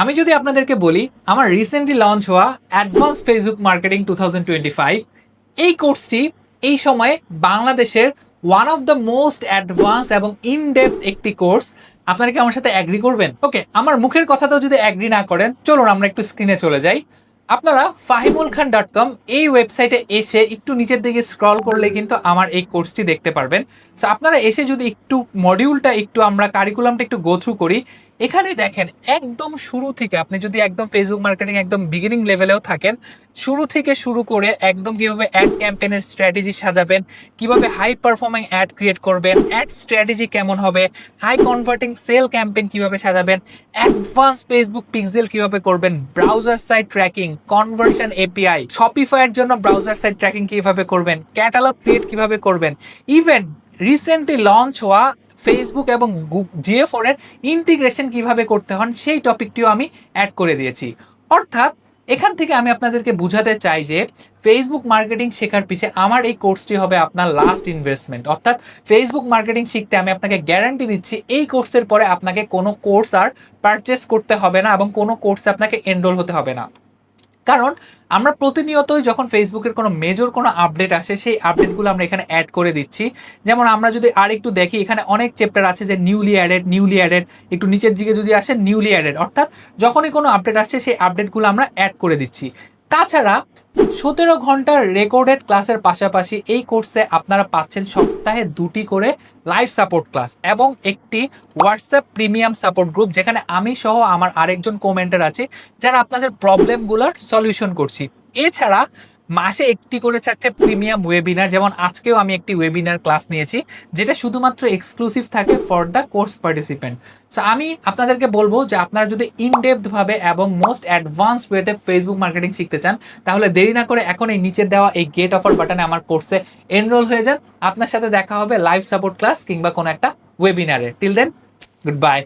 আমি যদি আপনাদেরকে বলি আমার রিসেন্টলি লঞ্চ হওয়া অ্যাডভান্স ফেসবুক মার্কেটিং 2025 এই কোর্সটি এই সময়ে বাংলাদেশের one of the most advance এবং ইন ডেপথ একটি কোর্স। আপনারা কি আমার সাথে অ্যাগ্রি করবেন? ওকে, আমার মুখের কথাতেও যদি অ্যাগ্রি না করেন, চলুন আমরা একটু স্ক্রিনে চলে যাই। আপনারা fahimulkhan.com এই ওয়েবসাইটে এসে একটু নিচের দিকে স্ক্রল করলে কিন্তু আমার এই কোর্সটি দেখতে পারবেন। সো আপনারা এসে যদি একটু মডিউলটা একটু আমরা কারিকুলামটা একটু গো থ্রু করি, এখানে দেখেন একদম শুরু থেকে আপনি যদি একদম ফেসবুক মার্কেটিং একদম বিগিনিং লেভেলেও থাকেন, শুরু থেকে শুরু করে একদম কিভাবে অ্যাড ক্যাম্পেইনের স্ট্র্যাটেজি সাজাবেন, কিভাবে হাই পারফর্মিং অ্যাড ক্রিয়েট করবেন, অ্যাড স্ট্র্যাটেজি কেমন হবে, হাই কনভার্টিং সেল ক্যাম্পেইন কিভাবে সাজাবেন, অ্যাডভান্স ফেসবুক পিক্সেল কিভাবে করবেন, browser site tracking, conversion API, শপিফাইয়ের জন্য ব্রাউজার সাইট ট্র্যাকিং কিভাবে করবেন, ক্যাটালগ ক্রিয়েট কিভাবে করবেন, ইভেন রিসেন্টলি লঞ্চ হওয়া ফেসবুক এবং GA4 এর ইন্টিগ্রেশন কিভাবে করতে হন সেই টপিকটিও আমি অ্যাড করে দিয়েছি। অর্থাৎ এখান থেকে আমি আপনাদেরকে বুঝাতে চাই যে ফেসবুক মার্কেটিং শেখার পিছে আমার এই কোর্সটি হবে আপনার লাস্ট ইনভেস্টমেন্ট। অর্থাৎ ফেসবুক মার্কেটিং শিখতে আমি আপনাকে গ্যারান্টি দিচ্ছি এই কোর্সের পরে আপনাকে কোনো কোর্স আর পারচেস করতে হবে না এবং কোনো কোর্সে আপনাকে এনরোল হতে হবে না। কারণ আমরা প্রতিনিয়তই যখন ফেসবুকের কোনো মেজর কোনো আপডেট আসে সেই আপডেটগুলো আমরা এখানে অ্যাড করে দিচ্ছি। যেমন আমরা যদি আর একটু দেখি, এখানে অনেক চ্যাপ্টার আছে যে নিউলি অ্যাডেড, একটু নিচের দিকে যদি আসে নিউলি অ্যাডেড, অর্থাৎ যখনই কোনো আপডেট আসছে সেই আপডেটগুলো আমরা অ্যাড করে দিচ্ছি। তাছাড়া 17 ঘন্টার রেকর্ডেড ক্লাসের পাশাপাশি এই কোর্সে আপনারা পাচ্ছেন সপ্তাহে 2টি করে লাইভ সাপোর্ট ক্লাস এবং একটি হোয়াটসঅ্যাপ প্রিমিয়াম সাপোর্ট গ্রুপ, যেখানে আমি সহ আমার আরেকজন কমেন্টার আছে যারা আপনাদের প্রবলেমগুলোর সলিউশন করছি। এছাড়া মাসে একটি করে চাচ্ছে প্রিমিয়াম ওয়েবিনার, যেমন আজকেও আমি একটি ওয়েবিনার ক্লাস নিয়েছি যেটা শুধুমাত্র এক্সক্লুসিভ থাকে for the course participant. So আমি আপনাদেরকে বলবো যে আপনারা যদি ইনডেপথ ভাবে এবং মোস্ট অ্যাডভান্স ওয়েতে ফেসবুক মার্কেটিং শিখতে চান, তাহলে দেরি না করে এখন এই নিচে দেওয়া এই গেট অফার বাটনে আমার কোর্সে এনরোল হয়ে যান। আপনার সাথে দেখা হবে লাইভ সাপোর্ট ক্লাস কিংবা কোনো একটা ওয়েবিনারে। Till then, good bye.